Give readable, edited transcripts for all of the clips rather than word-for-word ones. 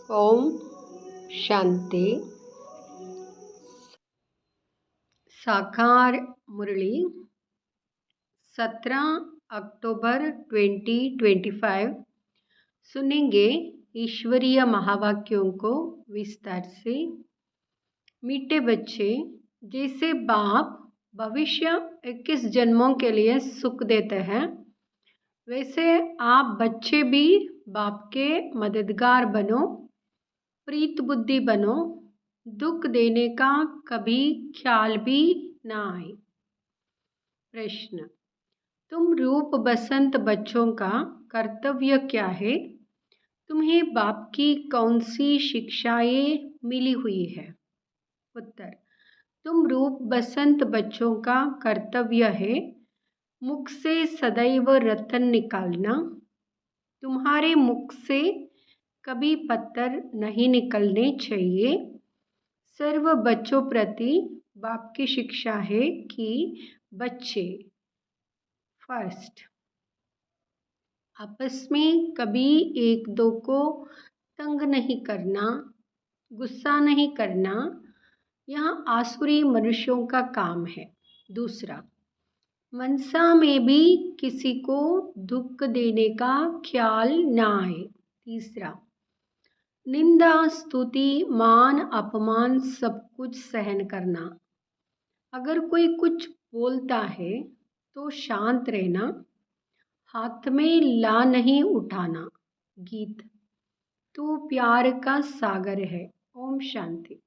ओम शांति। साकार मुरली 17 अक्टूबर 2025 सुनेंगे ईश्वरीय महावाक्यों को विस्तार से। मीठे बच्चे, जैसे बाप भविष्य 21 जन्मों के लिए सुख देते हैं, वैसे आप बच्चे भी बाप के मददगार बनो, प्रीत बुद्धि बनो, दुख देने का कभी ख्याल भी ना आए। प्रश्न: तुम रूप बसंत बच्चों का कर्तव्य क्या है? तुम्हें बाप की कौन सी शिक्षाएं मिली हुई है? उत्तर: तुम रूप बसंत बच्चों का कर्तव्य है मुख से सदैव रतन निकालना। तुम्हारे मुख से कभी पत्थर नहीं निकलने चाहिए। सर्व बच्चों प्रति बाप की शिक्षा है कि बच्चे फर्स्ट आपस में कभी एक दो को तंग नहीं करना, गुस्सा नहीं करना, यह आसुरी मनुष्यों का काम है। दूसरा, मनसा में भी किसी को दुख देने का ख्याल ना आए। तीसरा, निंदा स्तुति मान अपमान सब कुछ सहन करना। अगर कोई कुछ बोलता है तो शांत रहना, हाथ में ला नहीं उठाना। गीत: तू प्यार का सागर है। ओम शांति।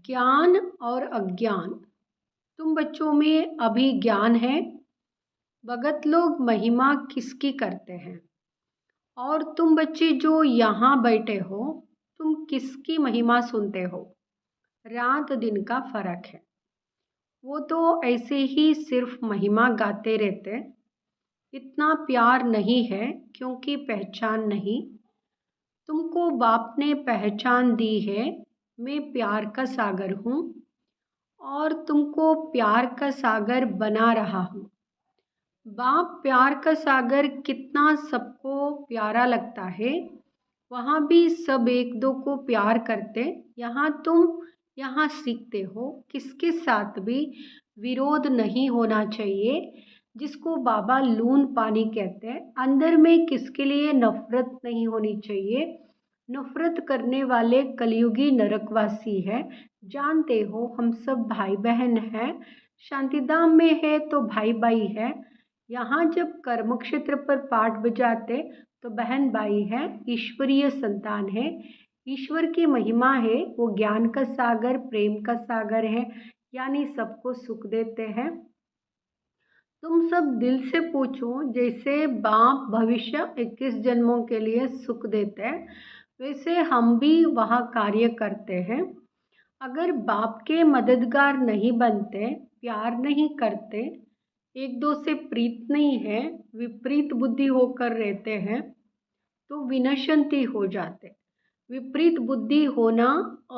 ज्ञान और अज्ञान: तुम बच्चों में अभी ज्ञान है। भगत लोग महिमा किसकी करते हैं? और तुम बच्चे जो यहाँ बैठे हो, तुम किसकी महिमा सुनते हो? रात दिन का फर्क है। वो तो ऐसे ही सिर्फ महिमा गाते रहते। इतना प्यार नहीं है क्योंकि पहचान नहीं। तुमको बाप ने पहचान दी है। मैं प्यार का सागर हूँ और तुमको प्यार का सागर बना रहा हूँ। बाप प्यार का सागर कितना सबको प्यारा लगता है। वहाँ भी सब एक दो को प्यार करते। यहाँ सीखते हो किसके साथ भी विरोध नहीं होना चाहिए, जिसको बाबा लून पानी कहते हैं। अंदर में किसके लिए नफरत नहीं होनी चाहिए। नफरत करने वाले कलयुगी नरकवासी है। जानते हो हम सब भाई बहन हैं। शांतिधाम में है तो भाई भाई है। यहाँ जब कर्म क्षेत्र पर पाठ बजाते तो बहन भाई है, ईश्वरीय संतान है। ईश्वर की महिमा है, वो ज्ञान का सागर प्रेम का सागर है, यानी सबको सुख देते हैं। तुम सब दिल से पूछो, जैसे बाप भविष्य 21 जन्मों के लिए सुख देते हैं, वैसे हम भी वहाँ कार्य करते हैं। अगर बाप के मददगार नहीं बनते, प्यार नहीं करते, एक दो से प्रीत नहीं है, विपरीत बुद्धि होकर रहते हैं, तो विनशंती हो जाते। विपरीत बुद्धि होना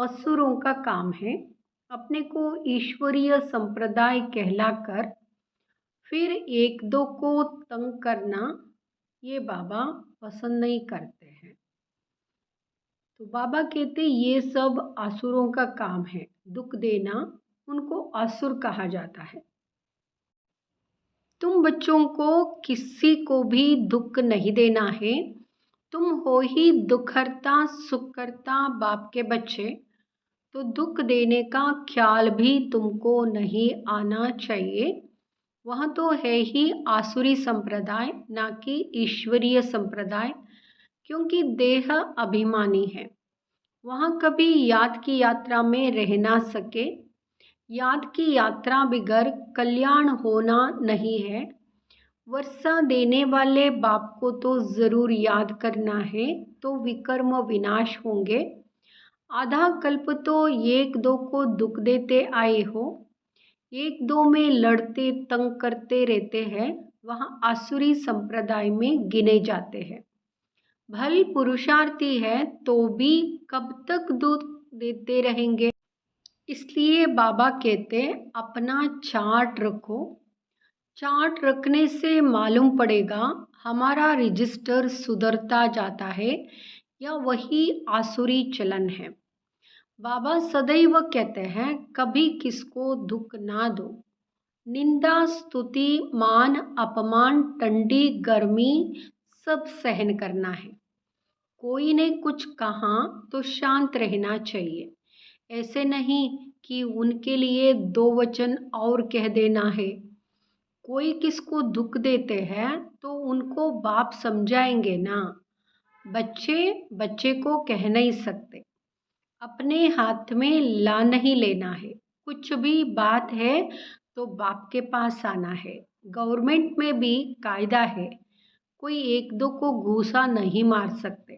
असुरों का काम है। अपने को ईश्वरीय संप्रदाय कहलाकर फिर एक दो को तंग करना, ये बाबा पसंद नहीं करते हैं। तो बाबा कहते ये सब असुरों का काम है। दुख देना, उनको असुर कहा जाता है। तुम बच्चों को किसी को भी दुख नहीं देना है। तुम हो ही दुखहर्ता सुखकर्ता बाप के बच्चे, तो दुख देने का ख्याल भी तुमको नहीं आना चाहिए। वह तो है ही आसुरी संप्रदाय, ना कि ईश्वरीय संप्रदाय, क्योंकि देह अभिमानी है। वहाँ कभी याद की यात्रा में रह ना सके। याद की यात्रा बिगर कल्याण होना नहीं है। वर्षा देने वाले बाप को तो जरूर याद करना है, तो विकर्म विनाश होंगे। आधा कल्प तो एक दो को दुख देते आए हो, एक दो में लड़ते तंग करते रहते हैं, वहाँ आसुरी संप्रदाय में गिने जाते हैं। भल पुरुषार्थी है तो भी कब तक दुख देते रहेंगे। इसलिए बाबा कहते अपना चार्ट रखो। चार्ट रखने से मालूम पड़ेगा हमारा रजिस्टर सुधरता जाता है या वही आसुरी चलन है। बाबा सदैव कहते हैं कभी किसको दुख ना दो। निंदा, स्तुति, मान, अपमान, ठंडी, गर्मी सब सहन करना है। कोई ने कुछ कहा तो शांत रहना चाहिए। ऐसे नहीं कि उनके लिए दो वचन और कह देना है। कोई किसको दुख देते हैं तो उनको बाप समझाएंगे ना। बच्चे बच्चे को कह नहीं सकते। अपने हाथ में ला नहीं लेना है। कुछ भी बात है तो बाप के पास आना है। गवर्नमेंट में भी कायदा है, कोई एक दो को घूसा नहीं मार सकते,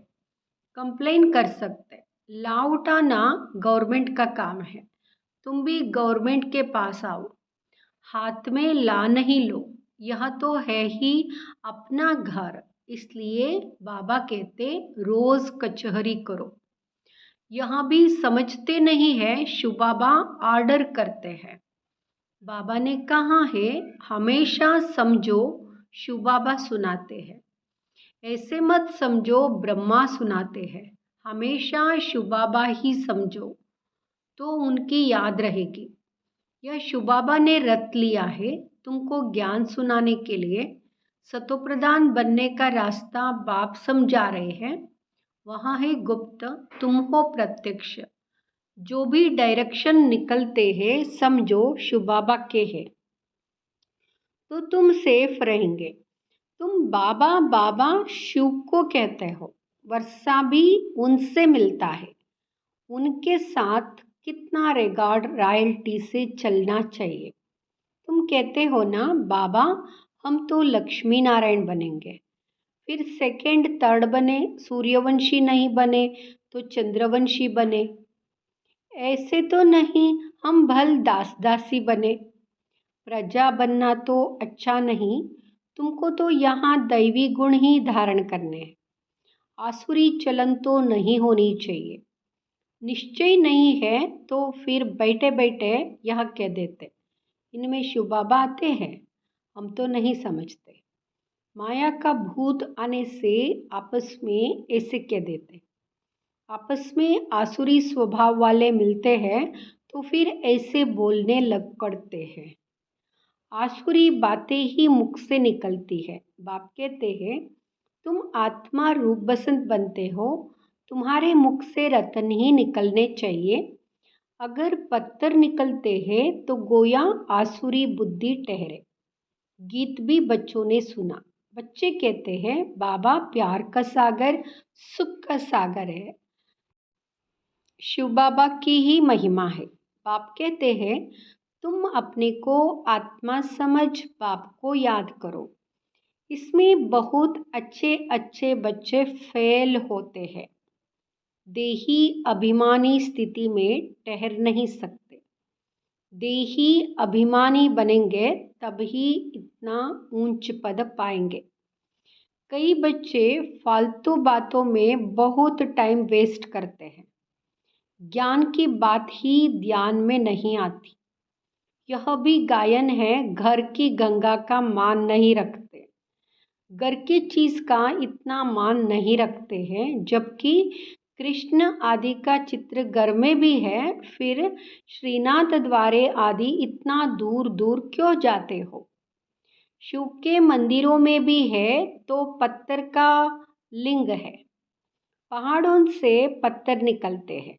कंप्लेन कर सकते। ला उठाना गवर्नमेंट का काम है। तुम भी गवर्नमेंट के पास आओ। हाथ में ला नहीं लो। यह तो है ही अपना घर। इसलिए बाबा कहते रोज कचहरी करो। यहाँ भी समझते नहीं है। शिव बाबा ऑर्डर करते हैं। बाबा ने कहा है हमेशा समझो। शिव बाबा सुनाते हैं। ऐसे मत समझो ब्रह्मा सुनाते हैं। हमेशा शिव बाबा ही समझो तो उनकी याद रहेगी। यह शिव बाबा ने रट लिया है तुमको ज्ञान सुनाने के लिए। सतोप्रधान बनने का रास्ता बाप समझा रहे हैं। वहाँ है गुप्त, तुम हो प्रत्यक्ष। जो भी डायरेक्शन निकलते हैं समझो शिव बाबा के हैं तो तुम सेफ रहेंगे। तुम बाबा बाबा शिव को कहते हो। वर्षा भी उनसे मिलता है। उनके साथ कितना रिगार्ड रॉयल्टी से चलना चाहिए। तुम कहते हो ना बाबा हम तो लक्ष्मी नारायण बनेंगे, फिर सेकंड थर्ड बने, सूर्यवंशी नहीं बने तो चंद्रवंशी बने। ऐसे तो नहीं हम भल दास दासी बने। प्रजा बनना तो अच्छा नहीं। तुमको तो यहाँ दैवी गुण ही धारण करने हैं। आसुरी चलन तो नहीं होनी चाहिए। निश्चय नहीं है तो फिर बैठे बैठे यह कह देते इनमें शिव बाबा आते हैं। हम तो नहीं समझते। माया का भूत आने से आपस में ऐसे कह देते। आपस में आसुरी स्वभाव वाले मिलते हैं तो फिर ऐसे बोलने लग पड़ते हैं। आसुरी बातें ही मुख से निकलती है। बाप कहते हैं तुम आत्मा रूप बसंत बनते हो, तुम्हारे मुख से रतन ही निकलने चाहिए। अगर पत्थर निकलते हैं तो गोया आसुरी बुद्धि ठहरे। गीत भी बच्चों ने सुना। बच्चे कहते हैं बाबा प्यार का सागर, सुख का सागर है। शिव बाबा की ही महिमा है। बाप कहते हैं तुम अपने को आत्मा समझ बाप को याद करो। इसमें बहुत अच्छे अच्छे बच्चे फेल होते हैं। देही अभिमानी स्थिति में ठहर नहीं सकते। देही अभिमानी बनेंगे तभी इतना ऊंच पद पाएंगे। कई बच्चे फालतू बातों में बहुत टाइम वेस्ट करते हैं। ज्ञान की बात ही ध्यान में नहीं आती। यह भी गायन है, घर की गंगा का मान नहीं रखते। घर की चीज का इतना मान नहीं रखते हैं, जबकि कृष्ण आदि का चित्र घर में भी है। फिर श्रीनाथ द्वारे आदि इतना दूर दूर क्यों जाते हो? शिव के मंदिरों में भी है तो पत्थर का लिंग है। पहाड़ों से पत्थर निकलते हैं।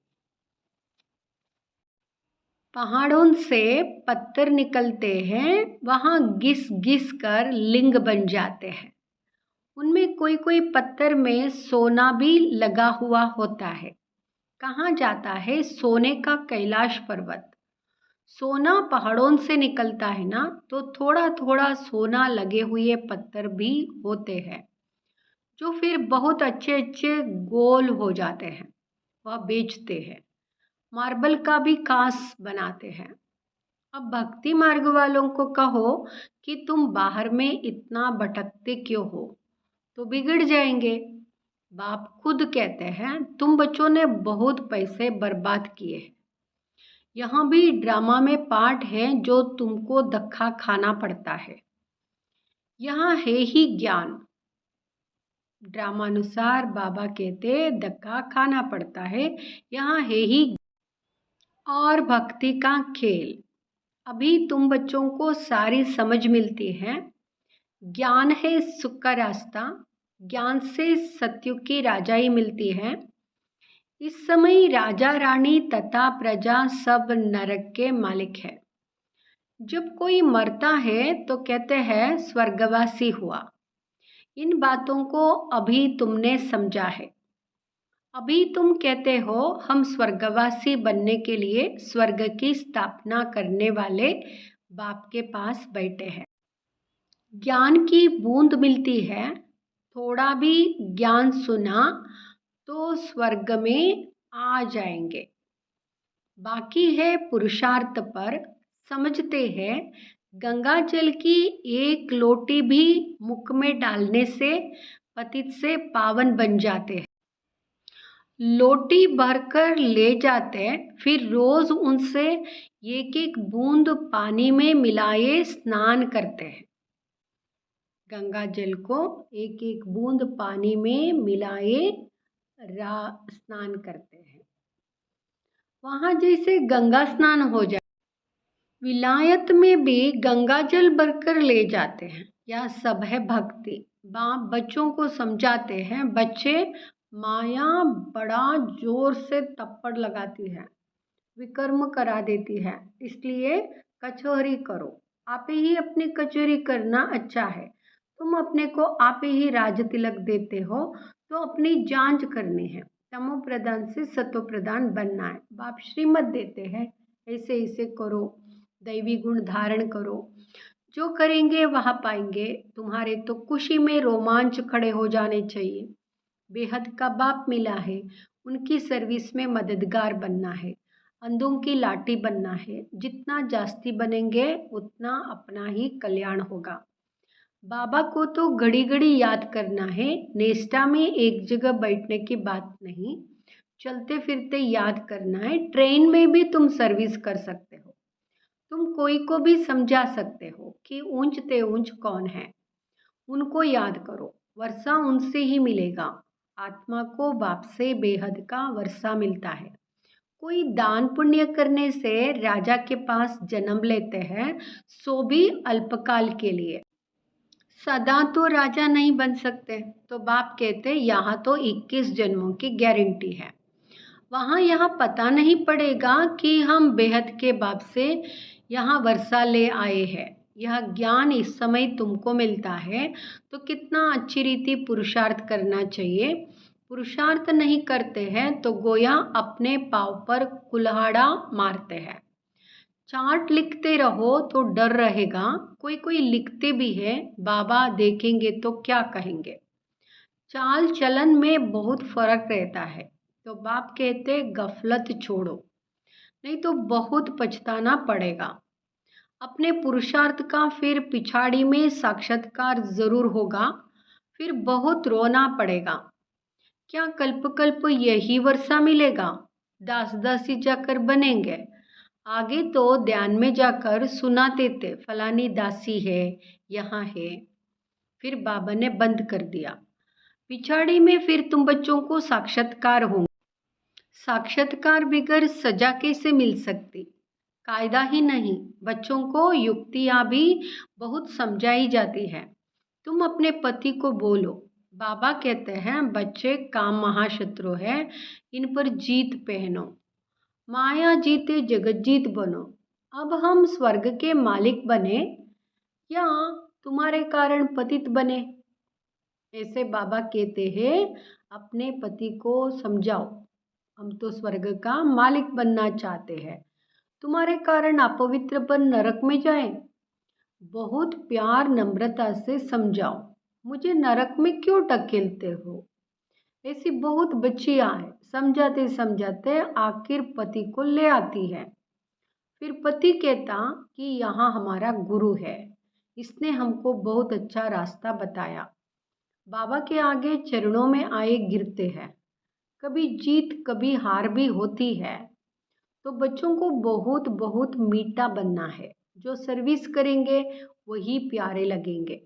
पहाड़ों से पत्थर निकलते हैं, वहाँ घिस घिस कर लिंग बन जाते हैं। उनमें कोई कोई पत्थर में सोना भी लगा हुआ होता है। कहाँ जाता है सोने का कैलाश पर्वत? सोना पहाड़ों से निकलता है ना, तो थोड़ा थोड़ा सोना लगे हुए पत्थर भी होते हैं जो फिर बहुत अच्छे अच्छे गोल हो जाते हैं। वह बेचते हैं। मार्बल का भी कांस बनाते हैं। अब भक्ति मार्ग वालों को कहो कि तुम बाहर में इतना भटकते क्यों हो, तो बिगड़ जाएंगे। बाप खुद कहते हैं तुम बच्चों ने बहुत पैसे बर्बाद किए हैं। यहाँ भी ड्रामा में पार्ट है जो तुमको धक्का खाना पड़ता है। यहाँ है ही ज्ञान। ड्रामानुसार बाबा कहते धक्का खाना पड़ता है, यहाँ है ही और भक्ति का खेल। अभी तुम बच्चों को सारी समझ मिलती है। ज्ञान है सुख का रास्ता, ज्ञान से सत्युग की राजाई मिलती है। इस समय राजा रानी तथा प्रजा सब नरक के मालिक है। जब कोई मरता है तो कहते हैं स्वर्गवासी हुआ। इन बातों को अभी तुमने समझा है। अभी तुम कहते हो हम स्वर्गवासी बनने के लिए स्वर्ग की स्थापना करने वाले बाप के पास बैठे हैं। ज्ञान की बूंद मिलती है। थोड़ा भी ज्ञान सुना तो स्वर्ग में आ जाएंगे। बाकी है पुरुषार्थ पर। समझते हैं गंगा जल की एक लोटी भी मुख में डालने से पतित से पावन बन जाते हैं। लोटी भरकर ले जाते हैं, फिर रोज उनसे एक एक बूंद पानी में मिलाए स्नान करते हैं। गंगा जल को एक एक बूंद पानी में मिलाए स्नान करते हैं। वहां जैसे गंगा स्नान हो जाए। विलायत में भी गंगा जल भरकर ले जाते हैं। यह सब है भक्ति। बाप बच्चों को समझाते हैं। बच्चे माया बड़ा जोर से थप्पड़ लगाती है, विकर्म करा देती है, इसलिए कचहरी करो। आप ही अपनी कचहरी करना अच्छा है। तुम अपने को आप ही राज तिलक देते हो तो अपनी जांच करनी है। तमो प्रधान से सतो प्रधान बनना है। बाप श्रीमत देते हैं, ऐसे ऐसे करो, दैवी गुण धारण करो। जो करेंगे वह पाएंगे। तुम्हारे तो खुशी में रोमांच खड़े हो जाने चाहिए। बेहद का बाप मिला है, उनकी सर्विस में मददगार बनना है, अंधों की लाठी बनना है। जितना जास्ती बनेंगे उतना अपना ही कल्याण होगा। बाबा को तो घड़ी घड़ी याद करना है। नेस्टा में एक जगह बैठने की बात नहीं, चलते फिरते याद करना है। ट्रेन में भी तुम सर्विस कर सकते हो। तुम कोई को भी समझा सकते हो कि ऊंच ते ऊंच कौन है। उनको याद करो, वर्षा उनसे ही मिलेगा। आत्मा को बाप से बेहद का वर्षा मिलता है। कोई दान पुण्य करने से राजा के पास जन्म लेते हैं, सो भी अल्पकाल के लिए। सदा तो राजा नहीं बन सकते। तो बाप कहते यहाँ तो 21 जन्मों की गारंटी है। वहाँ यहाँ पता नहीं पड़ेगा कि हम बेहद के बाप से यहाँ वर्षा ले आए हैं। यह ज्ञान इस समय तुमको मिलता है तो कितना अच्छी रीति पुरुषार्थ करना चाहिए। पुरुषार्थ नहीं करते हैं तो गोया अपने पाँव पर कुल्हाड़ा मारते हैं। चार्ट लिखते रहो तो डर रहेगा। कोई कोई लिखते भी है, बाबा देखेंगे तो क्या कहेंगे। चाल चलन में बहुत फर्क रहता है। तो बाप कहते गफलत छोड़ो, नहीं तो बहुत पछताना पड़ेगा। अपने पुरुषार्थ का फिर पिछाड़ी में साक्षात्कार जरूर होगा, फिर बहुत रोना पड़ेगा। क्या कल्प कल्प यही वर्षा मिलेगा? दास दासी जाकर बनेंगे। आगे तो ध्यान में जाकर सुनाते थे फलानी दासी है, यहाँ है। फिर बाबा ने बंद कर दिया। पिछाड़ी में फिर तुम बच्चों को साक्षात्कार होंगे। साक्षात्कार बगैर सजा कैसे मिल सकती? कायदा ही नहीं, बच्चों को युक्तियाँ भी बहुत समझाई जाती है। तुम अपने पति को बोलो। बाबा कहते हैं बच्चे काम महाशत्रु है, इन पर जीत पहनो। माया जीते जगत जीत बनो। अब हम स्वर्ग के मालिक बने या तुम्हारे कारण पतित बने? ऐसे बाबा कहते हैं अपने पति को समझाओ, हम तो स्वर्ग का मालिक बनना चाहते हैं, तुम्हारे कारण अपवित्र बन नरक में जाए। बहुत प्यार नम्रता से समझाओ, मुझे नरक में क्यों ढकेलते हो। ऐसी बहुत बच्चियां हैं, समझाते समझाते आखिर पति को ले आती है। फिर पति कहता कि यहाँ हमारा गुरु है, इसने हमको बहुत अच्छा रास्ता बताया। बाबा के आगे चरणों में आए गिरते हैं। कभी जीत कभी हार भी होती है। तो बच्चों को बहुत बहुत मीठा बनना है। जो सर्विस करेंगे वही प्यारे लगेंगे।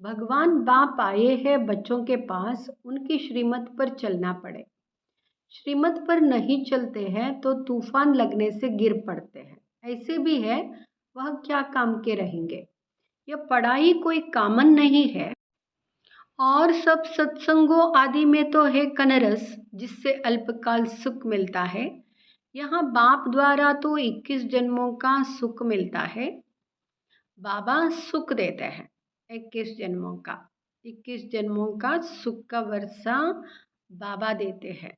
भगवान बाप आए हैं बच्चों के पास, उनकी श्रीमत पर चलना पड़े। श्रीमत पर नहीं चलते हैं तो तूफान लगने से गिर पड़ते हैं। ऐसे भी है, वह क्या काम के रहेंगे। यह पढ़ाई कोई कामन नहीं है। और सब सत्संगों आदि में तो है कनरस, जिससे अल्पकाल सुख मिलता है। यहाँ बाप द्वारा तो 21 जन्मों का सुख मिलता है। बाबा सुख देते हैं 21 जन्मों का। 21 जन्मों का सुख का वर्षा बाबा देते हैं।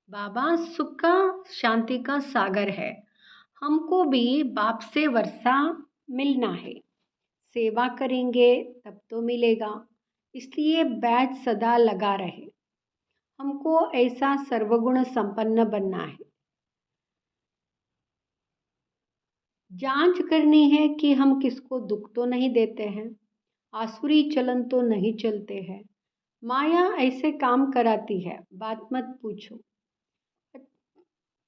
बाबा सुख का, शांति का सागर है। हमको भी बाप से वर्षा मिलना है। सेवा करेंगे तब तो मिलेगा। इसलिए बैच सदा लगा रहे। हमको ऐसा सर्वगुण संपन्न बनना है। जांच करनी है कि हम किसको दुख तो नहीं देते हैं, आसुरी चलन तो नहीं चलते हैं। माया ऐसे काम कराती है, बात मत पूछो।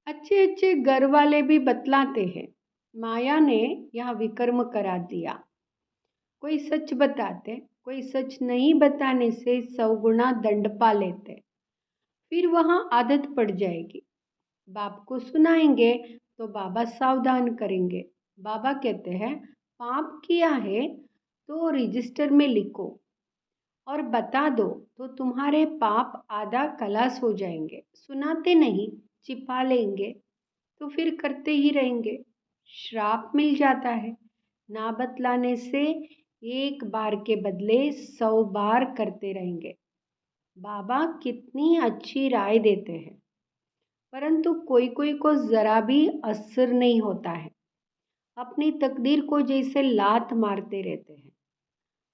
अच्छे अच्छे घर वाले भी बतलाते हैं, माया ने यह विकर्म करा दिया। कोई सच बताते, कोई सच नहीं बताने से 100 गुना दंड पा लेते। फिर वहाँ आदत पड़ जाएगी। बाप को सुनाएंगे तो बाबा सावधान करेंगे। बाबा कहते हैं पाप किया है तो रजिस्टर में लिखो और बता दो तो तुम्हारे पाप आधा खलास हो जाएंगे। सुनाते नहीं, छिपा लेंगे तो फिर करते ही रहेंगे। श्राप मिल जाता है। ना बतलाने से एक बार के बदले 100 बार करते रहेंगे। बाबा कितनी अच्छी राय देते हैं, परंतु कोई कोई को जरा भी असर नहीं होता है। अपनी तकदीर को जैसे लात मारते रहते हैं,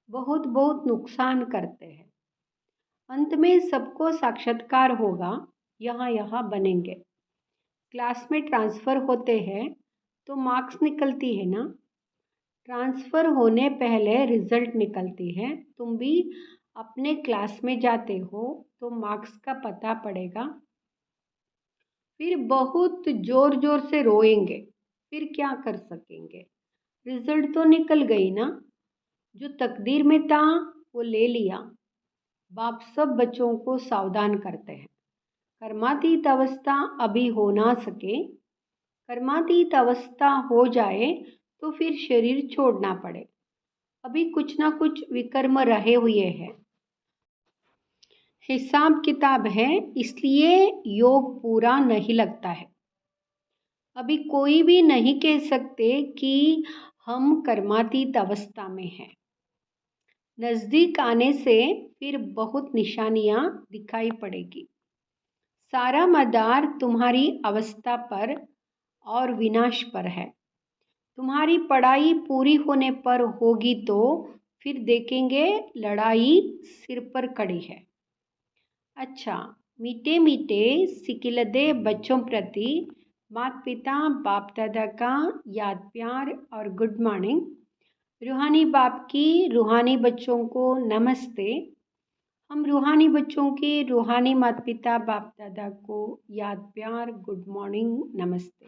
बहुत बहुत नुकसान करते हैं। अंत में सबको साक्षात्कार होगा, यहाँ यहाँ बनेंगे। क्लास में ट्रांसफ़र होते हैं तो मार्क्स निकलती है ना। ट्रांसफ़र होने पहले रिजल्ट निकलती है। तुम भी अपने क्लास में जाते हो तो मार्क्स का पता पड़ेगा। फिर बहुत ज़ोर ज़ोर से रोएंगे, फिर क्या कर सकेंगे। रिजल्ट तो निकल गई ना, जो तकदीर में था वो ले लिया। बाप सब बच्चों को सावधान करते हैं। कर्मातीत अवस्था अभी हो ना सके। कर्मातीत अवस्था हो जाए तो फिर शरीर छोड़ना पड़े। अभी कुछ ना कुछ विकर्म रहे हुए हैं, हिसाब किताब है, इसलिए योग पूरा नहीं लगता है। अभी कोई भी नहीं कह सकते कि हम कर्मातीत अवस्था में हैं। नज़दीक आने से फिर बहुत निशानियाँ दिखाई पड़ेगी। सारा मदार तुम्हारी अवस्था पर और विनाश पर है। तुम्हारी पढ़ाई पूरी होने पर होगी तो फिर देखेंगे लड़ाई सिर पर खड़ी है। अच्छा, मीठे मीठे सिकिलदे बच्चों प्रति माता पिता बाप दादा का याद प्यार और गुड मॉर्निंग। रूहानी बाप की रूहानी बच्चों को नमस्ते। हम रूहानी बच्चों के रूहानी माता पिता बाप दादा को याद प्यार गुड मॉर्निंग नमस्ते।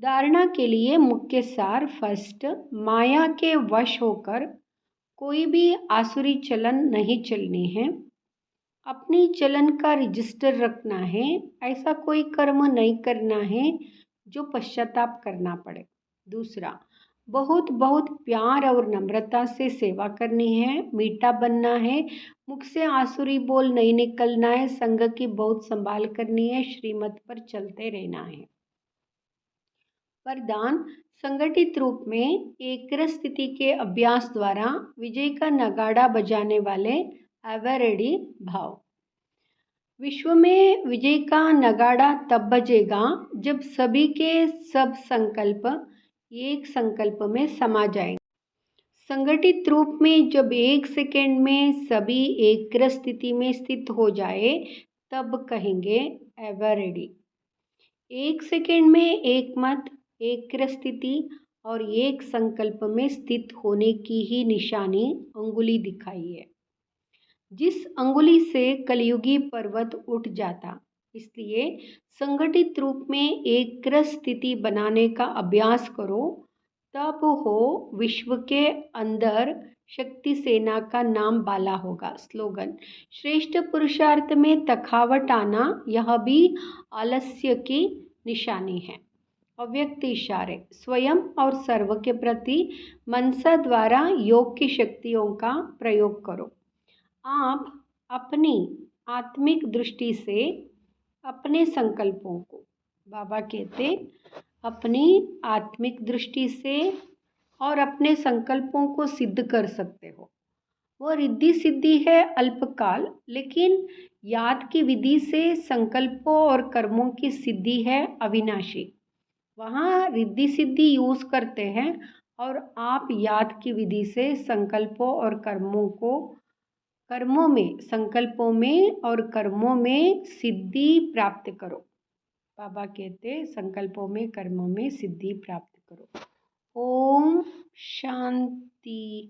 धारणा के लिए मुख्य सार। फर्स्ट, माया के वश होकर कोई भी आसुरी चलन नहीं चलनी है। अपनी चलन का रजिस्टर रखना है। ऐसा कोई कर्म नहीं करना है जो पश्चाताप करना पड़े। दूसरा, बहुत बहुत प्यार और नम्रता से सेवा करनी है। मीठा बनना है। मुख से आसुरी बोल नहीं निकलना है। संग की बहुत संभाल करनी है। श्रीमत पर चलते रहना है। वरदान, संगठित रूप में एक स्थिति के अभ्यास द्वारा विजय का नगाड़ा बजाने वाले एवर रेडी भाव। विश्व में विजय का नगाड़ा तब बजेगा जब सभी के सब संकल्प एक संकल्प में समा जाएंगे। संगठित रूप में जब एक सेकेंड में सभी एक स्थिति में स्थित हो जाए तब कहेंगे एवर रेडी। एक सेकेंड में एक मत, एक स्थिति और एक संकल्प में स्थित होने की ही निशानी अंगुली दिखाई है, जिस अंगुली से कलयुगी पर्वत उठ जाता। इसलिए संगठित रूप में एक स्थिति बनाने का अभ्यास करो, तब हो विश्व के अंदर शक्ति सेना का नाम बाला होगा। स्लोगन, श्रेष्ठ पुरुषार्थ में तखावट आना यह भी आलस्य की निशानी है। अव्यक्त इशारे, स्वयं और सर्व के प्रति मनसा द्वारा योग की शक्तियों का प्रयोग करो। आप अपनी आत्मिक दृष्टि से अपने संकल्पों को, बाबा कहते, अपनी आत्मिक दृष्टि से और अपने संकल्पों को सिद्ध कर सकते हो। वो रिद्धि सिद्धि है अल्पकाल, लेकिन याद की विधि से संकल्पों और कर्मों की सिद्धि है अविनाशी। वहाँ रिद्धि सिद्धि यूज करते हैं और आप याद की विधि से संकल्पों और कर्मों में, संकल्पों में और कर्मों में सिद्धि प्राप्त करो। बाबा कहते संकल्पों में कर्मों में सिद्धि प्राप्त करो। ओम शांति।